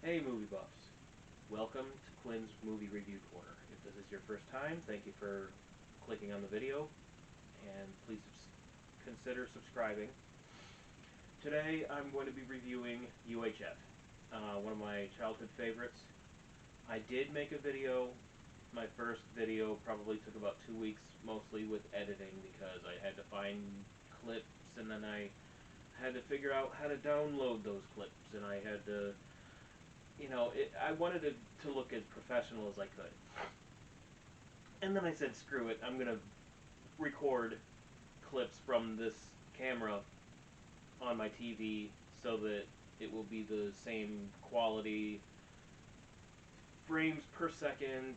Hey movie buffs, welcome to Quinn's Movie Review Corner. If this is your first time, thank you for clicking on the video, and please consider subscribing. Today I'm going to be reviewing UHF, one of my childhood favorites. I did make a video. My first video probably took about 2 weeks, mostly with editing, because I had to find clips, and then I had to figure out how to download those clips, and I had to I wanted it to look as professional as I could. And then I said, screw it, I'm going to record clips from this camera on my TV so that it will be the same quality, frames per second,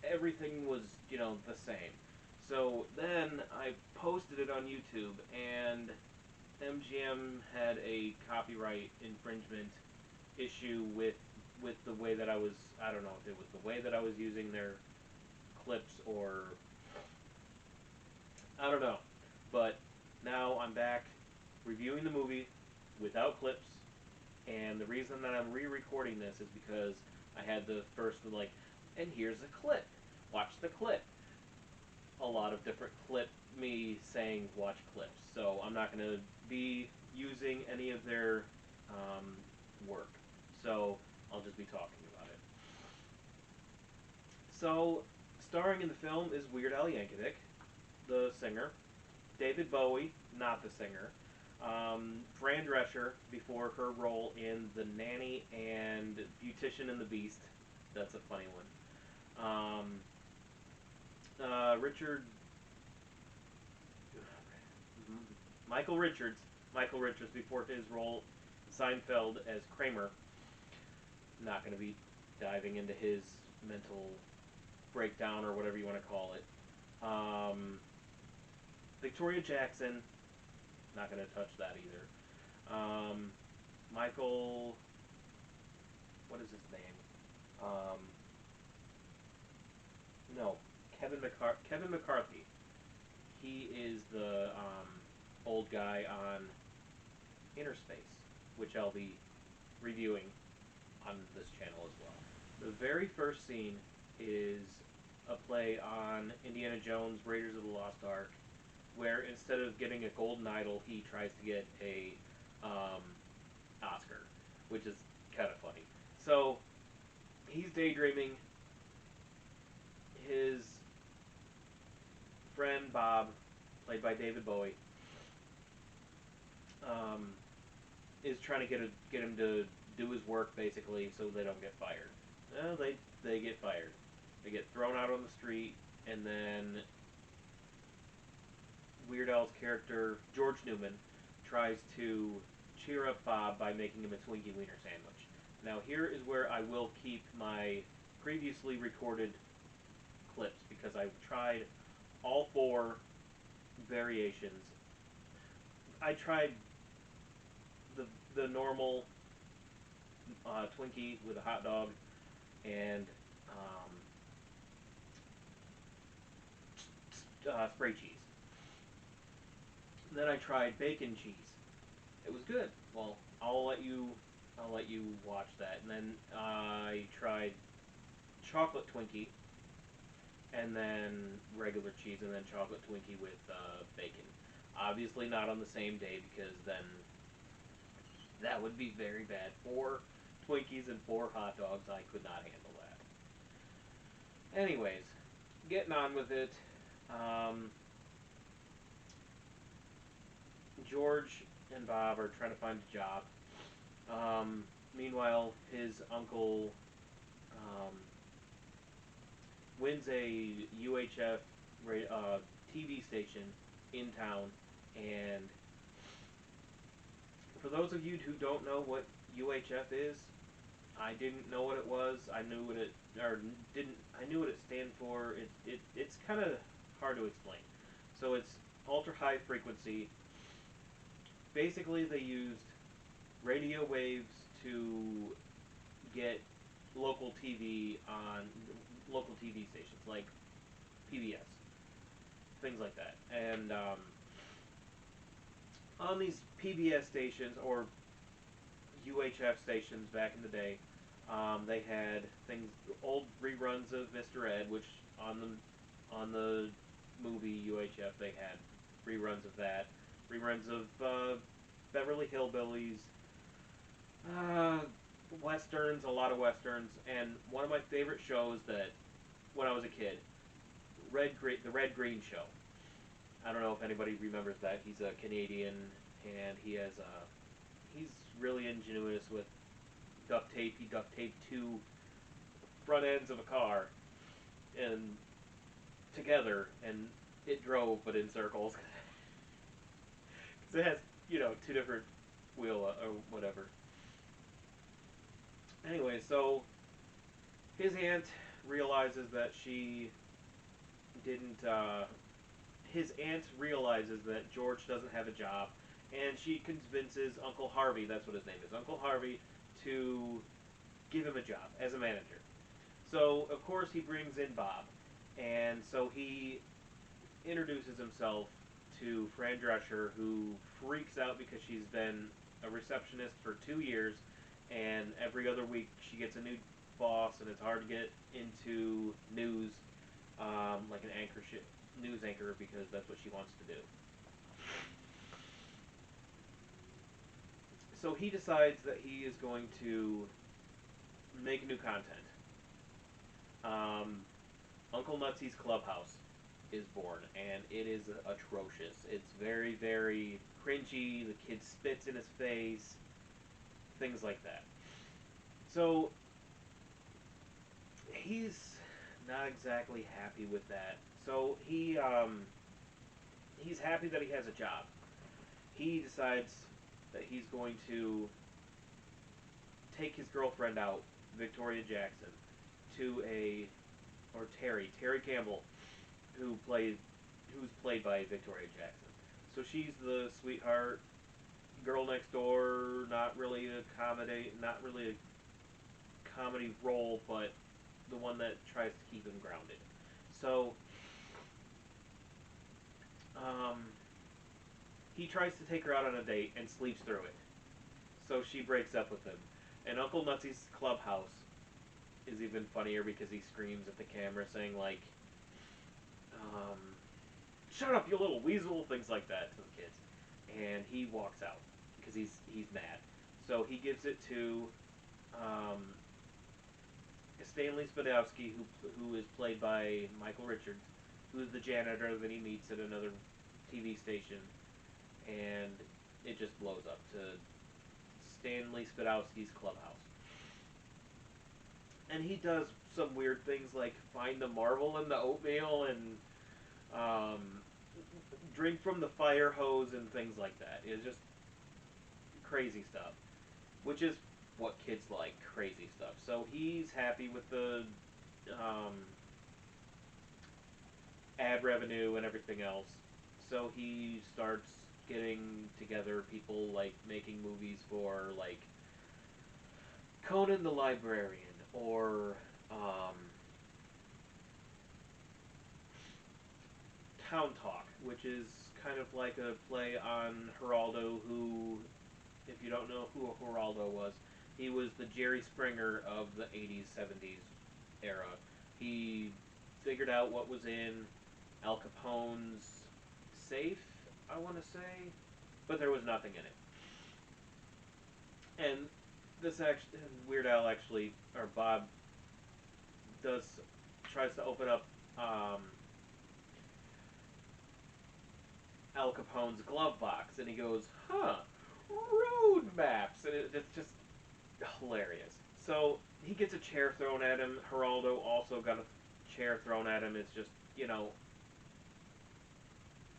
everything was, the same. So then I posted it on YouTube, and MGM had a copyright infringement issue with the way that I don't know if it was the way that I was using their clips, or I don't know. But now I'm back reviewing the movie without clips, and the reason that I'm re-recording this is because I had the first and here's a clip. Watch the clip. A lot of different me saying watch clips. So I'm not going to be using any of their work. So I'll just be talking about it. So, starring in the film is Weird Al Yankovic, the singer. David Bowie, not the singer. Fran Drescher, before her role in The Nanny and Beautician and the Beast. That's a funny one. Richard... Michael Richards. Michael Richards before his role Seinfeld as Kramer. Not going to be diving into his mental breakdown or whatever you want to call it. Victoria Jackson, not going to touch that either. Michael, what is his name? No, Kevin McCarthy. He is the old guy on Inner Space, which I'll be reviewing on this channel as well. The very first scene is a play on Indiana Jones, Raiders of the Lost Ark, where instead of getting a golden idol, he tries to get a Oscar, which is kind of funny. So he's daydreaming. His friend Bob, played by David Bowie, is trying to get him to do his work basically, so they don't get fired. Well, they get fired. They get thrown out on the street, and then Weird Al's character, George Newman, tries to cheer up Bob by making him a Twinkie Wiener sandwich. Now here is where I will keep my previously recorded clips, because I've tried all 4 variations. I tried the normal Twinkie with a hot dog and spray cheese. Then I tried bacon cheese. It was good. Well, I'll let you watch that. And then I tried chocolate Twinkie, and then regular cheese, and then chocolate Twinkie with bacon. Obviously not on the same day, because then that would be very bad. 4 Twinkies and 4 hot dogs, I could not handle that. Anyways, getting on with it. George and Bob are trying to find a job. Meanwhile, his uncle wins a UHF TV station in town, and for those of you who don't know what UHF is, I didn't know what it was. I knew what it I knew what it stands for. It's kind of hard to explain. So it's ultra high frequency. Basically, they used radio waves to get local TV stations like PBS, things like that. And on these PBS stations, or UHF stations back in the day. They had things, old reruns of Mr. Ed, which on the movie UHF they had reruns of that, reruns of Beverly Hillbillies, uh, westerns, a lot of westerns, and one of my favorite shows that when I was a kid, the Red Green Show. I don't know if anybody remembers that. He's a Canadian, and he's really ingenious with duct tape. He duct taped two front ends of a car and together, and it drove, but in circles. Because it has, two different wheel or whatever. Anyway, so his aunt realizes that she didn't. His aunt realizes that George doesn't have a job, and she convinces Uncle Harvey, that's what his name is, Uncle Harvey, to give him a job as a manager. So, of course, he brings in Bob, and so he introduces himself to Fran Drescher, who freaks out because she's been a receptionist for 2 years, and every other week she gets a new boss, and it's hard to get into news, like an news anchor, because that's what she wants to do. So he decides that he is going to make new content. Um, Uncle Nutsy's Clubhouse is born, and it is atrocious. It's very, very cringy. The kid spits in his face, things like that. So he's not exactly happy with that. So he's happy that he has a job. He decides that he's going to take his girlfriend out, Victoria Jackson, to Terry Campbell, who's played by Victoria Jackson. So she's the sweetheart girl next door, not really a comedy role, but the one that tries to keep him grounded. So um, he tries to take her out on a date and sleeps through it. So she breaks up with him. And Uncle Nutsy's Clubhouse is even funnier because he screams at the camera saying, like, um, shut up, you little weasel, things like that to the kids. And he walks out because he's mad. So he gives it to Stanley Spadowski, who is played by Michael Richards, who's the janitor that he meets at another TV station, and it just blows up to Stanley Spadowski's Clubhouse. And he does some weird things like find the marble in the oatmeal and um, drink from the fire hose and things like that. It's just crazy stuff, which is what kids like, crazy stuff. So he's happy with the um, ad revenue and everything else. So he starts getting together people like making movies for like Conan the Librarian or Town Talk, which is kind of like a play on Geraldo, who, if you don't know who Geraldo was, he was the Jerry Springer of the 80s, 70s era. He figured out what was in Al Capone's safe, I want to say, but there was nothing in it. And Weird Al actually, or Bob, does tries to open up Al Capone's glove box, and he goes, "Huh, road maps," and it's just hilarious. So he gets a chair thrown at him. Geraldo also got a chair thrown at him. It's just,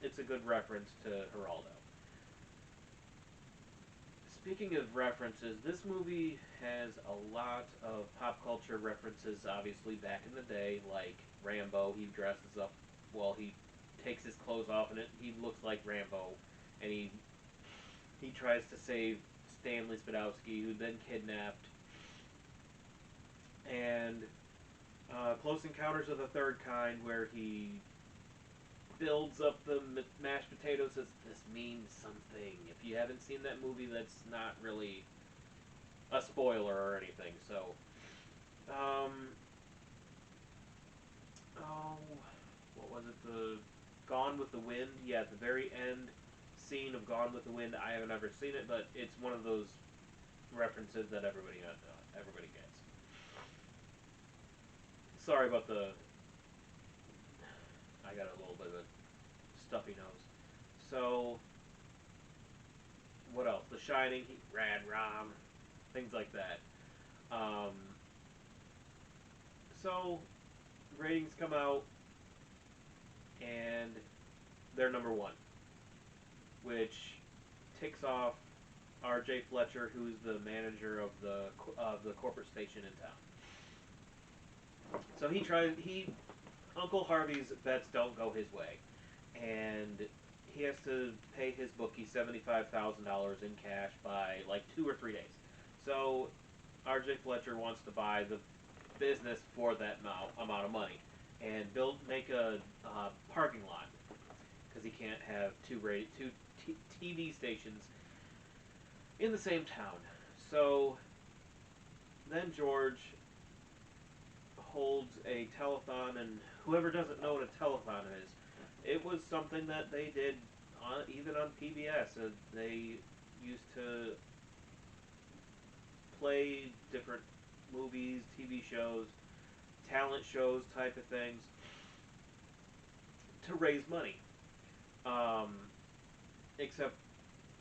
it's a good reference to Geraldo. Speaking of references, this movie has a lot of pop culture references, obviously, back in the day, like Rambo. He dresses up, well, he takes his clothes off, and he looks like Rambo, and he tries to save Stanley Spadowski, who then kidnapped, and Close Encounters of the Third Kind, where he builds up the mashed potatoes, says, this means something. If you haven't seen that movie, that's not really spoiler or anything. So, um, oh, what was it? The Gone with the Wind. Yeah, at the very end scene of Gone with the Wind. I haven't ever seen it, but it's one of those references that everybody gets. Sorry about the. I got a little bit of a stuffy nose. So, what else? The Shining, Rad Rom, things like that. Um, so ratings come out and they're number one, which ticks off R.J. Fletcher, who's the manager of the corporate station in town. So he Uncle Harvey's bets don't go his way, and he has to pay his bookie $75,000 in cash by like 2 or 3 days. So R.J. Fletcher wants to buy the business for that amount of money and make a parking lot because he can't have two TV stations in the same town. So then George holds a telethon, and whoever doesn't know what a telethon is, it was something that they did even on PBS. They used to play different movies, TV shows, talent shows, type of things to raise money. Um, except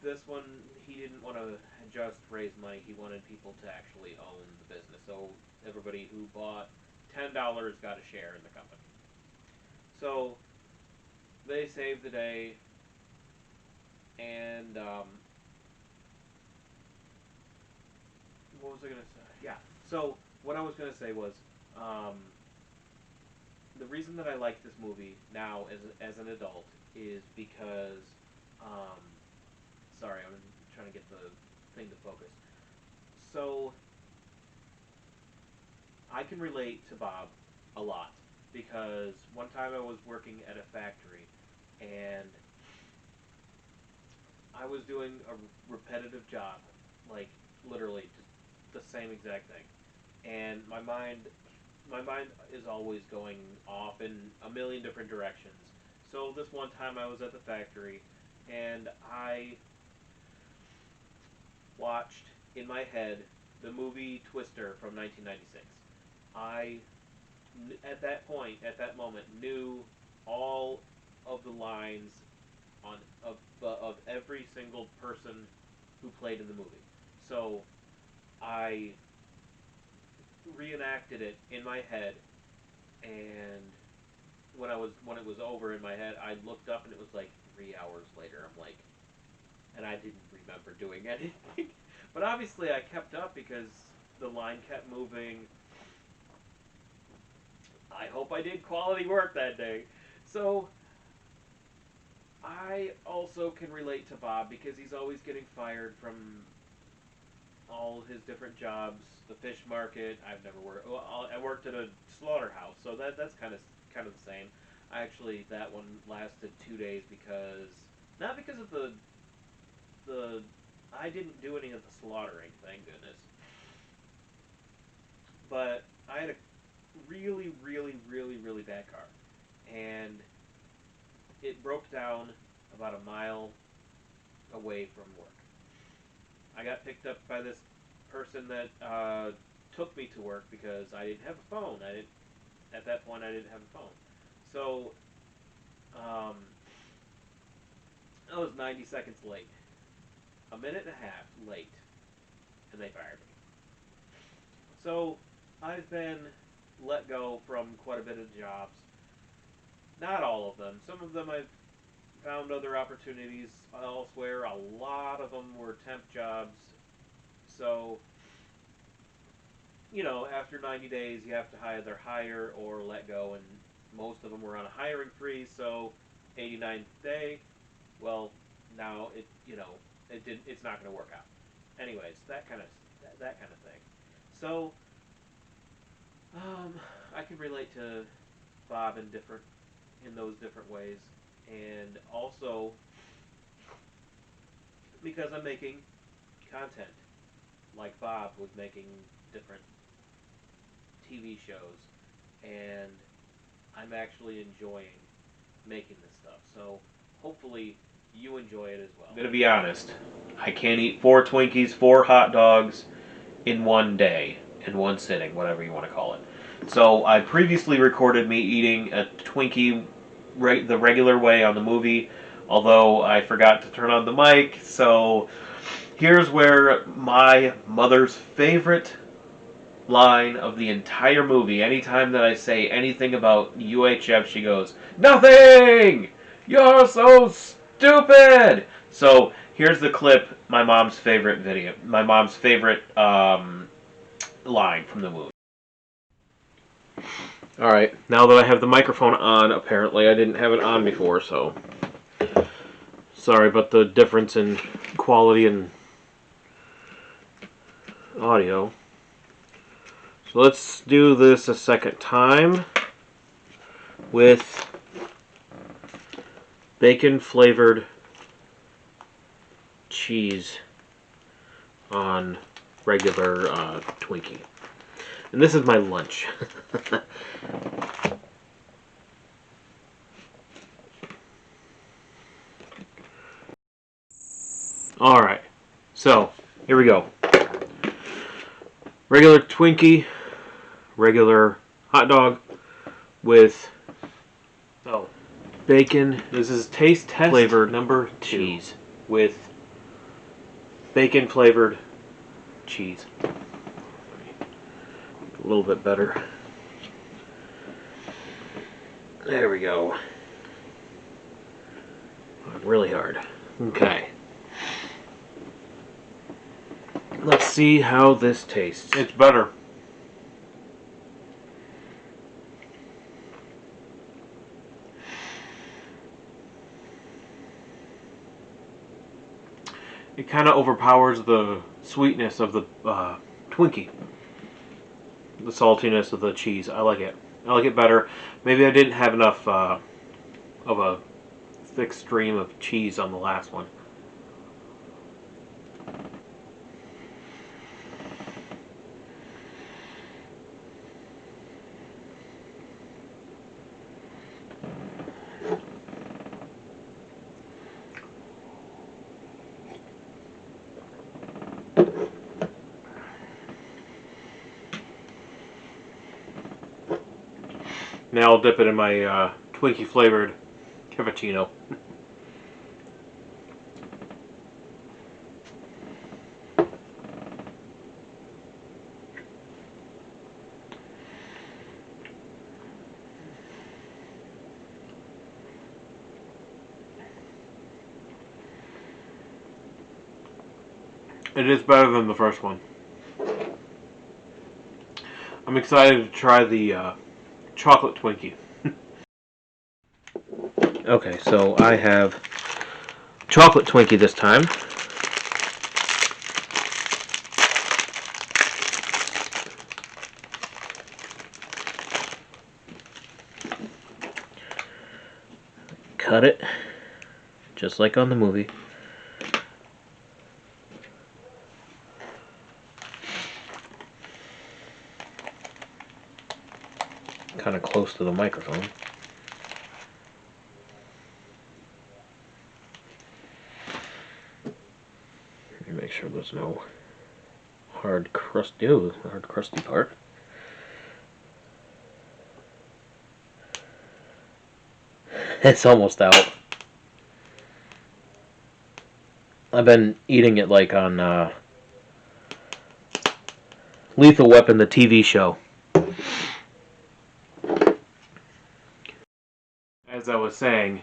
this one, he didn't want to just raise money. He wanted people to actually own the business. So everybody who bought $10 got a share in the company. So they saved the day, and what was I gonna say? Yeah. So what I was gonna say was, um, the reason that I like this movie now as an adult is because, um, sorry, I'm trying to get the thing to focus. So I can relate to Bob a lot because one time I was working at a factory and I was doing a repetitive job, like literally just the same exact thing, and my mind is always going off in a million different directions. So this one time I was at the factory and I watched in my head the movie Twister from 1996. I at that point, at that moment, knew all of the lines of every single person who played in the movie. So I reenacted it in my head, and when it was over in my head, I looked up and it was like 3 hours later. I'm like, and I didn't remember doing anything. But obviously, I kept up because the line kept moving. I hope I did quality work that day. So I also can relate to Bob because he's always getting fired from all his different jobs. The fish market. I've never worked. Well, I worked at a slaughterhouse, so that's kind of the same. Actually, that one lasted 2 days because not because of the I didn't do any of the slaughtering, thank goodness. But I had a really, really, really, really bad car, and it broke down about a mile away from work. I got picked up by this person that took me to work because I didn't have a phone. I didn't at that point. I didn't have a phone, so um, I was 90 seconds late, a minute and a half late, and they fired me. So I've been let go from quite a bit of jobs. Not all of them. Some of them I've found other opportunities elsewhere. A lot of them were temp jobs. So after 90 days, you have to either hire or let go, and most of them were on a hiring freeze. So, 89th day, well, now it's not going to work out. Anyways, that kind of thing. So, um, I can relate to Bob in those different ways, and also because I'm making content. like Bob, with making different TV shows, and I'm actually enjoying making this stuff. So hopefully you enjoy it as well. I'm gonna be honest. I can't eat 4 Twinkies, 4 hot dogs in one day, in one sitting, whatever you want to call it. So I previously recorded me eating a Twinkie the regular way on the movie, although I forgot to turn on the mic. So here's where my mother's favorite line of the entire movie, anytime that I say anything about UHF, she goes, "Nothing! You're so stupid!" So here's the clip, my mom's favorite video, my mom's favorite line from the movie. Alright, now that I have the microphone on, apparently I didn't have it on before, so sorry about the difference in quality and audio. So let's do this a second time with bacon flavored cheese on regular Twinkie. And this is my lunch. Alright, so here we go. Regular Twinkie, regular hot dog with bacon. This is taste test flavored number 2 cheese with bacon flavored cheese. A little bit better. There we go. Really hard. Okay. Let's see how this tastes. It's better. It kind of overpowers the sweetness of the Twinkie. The saltiness of the cheese. I like it. I like it better. Maybe I didn't have enough of a thick stream of cheese on the last one. Now I'll dip it in my Twinkie flavored cappuccino. It is better than the first one. I'm excited to try the chocolate Twinkie. Okay, so I have chocolate Twinkie this time. Cut it, just like on the movie. Kind of close to the microphone. Let me make sure there's no hard crusty part. It's almost out. I've been eating it like on Lethal Weapon, the TV show. As I was saying,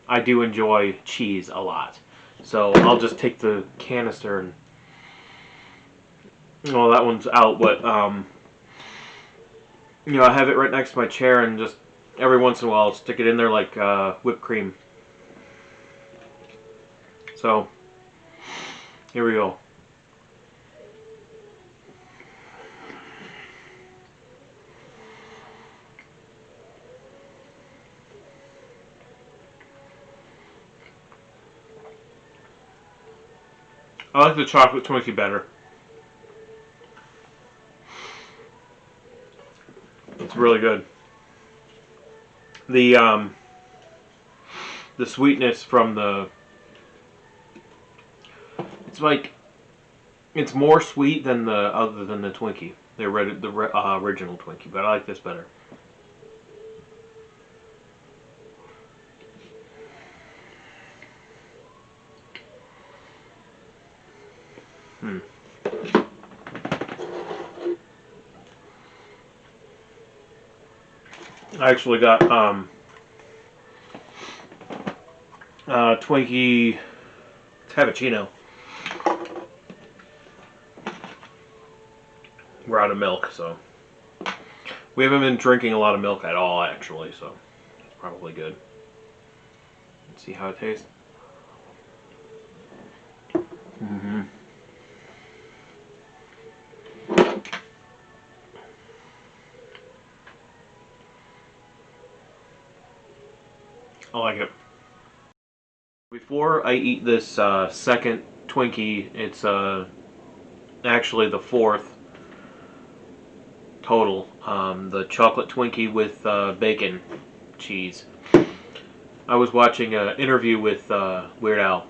I do enjoy cheese a lot. So I'll just take the canister and... Well, that one's out, but, you know, I have it right next to my chair and just every once in a while I'll stick it in there like whipped cream. So, here we go. I like the chocolate Twinkie better. It's really good. The sweetness from it's more sweet than the Twinkie, the original Twinkie, but I like this better. I actually got Twinkie cappuccino. We're out of milk, so we haven't been drinking a lot of milk at all, actually, so it's probably good. Let's see how it tastes. I like it. Before I eat this second Twinkie, it's actually the fourth total. The chocolate Twinkie with bacon cheese. I was watching an interview with Weird Al,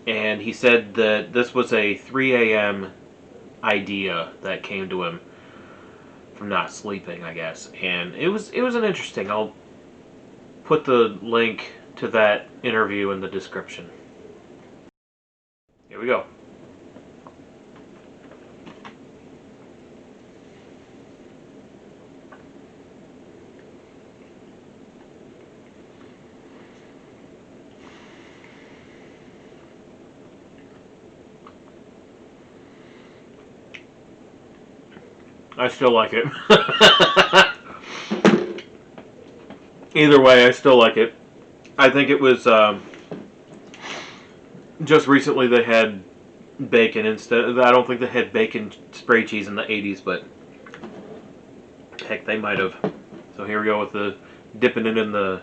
and he said that this was a 3 a.m. idea that came to him from not sleeping, I guess. And it was an interesting. I'll put the link to that interview in the description. Here we go. I still like it. Either way, I still like it. I think it was just recently they had bacon instead. I don't think they had bacon spray cheese in the 80s, but heck, they might have. So here we go with the dipping it in the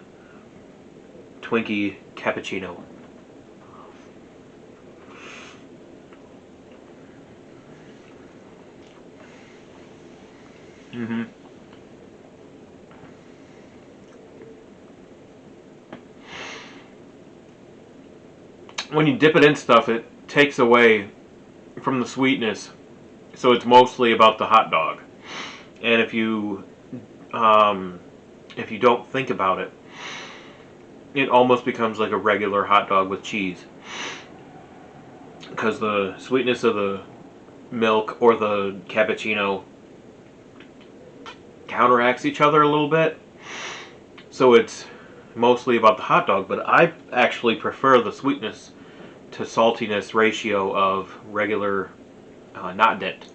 Twinkie cappuccino. When you dip it in stuff, it takes away from the sweetness, so it's mostly about the hot dog. And if you don't think about it, it almost becomes like a regular hot dog with cheese, because the sweetness of the milk or the cappuccino counteracts each other a little bit. So it's mostly about the hot dog, but I actually prefer the sweetness to saltiness ratio of regular, not dipped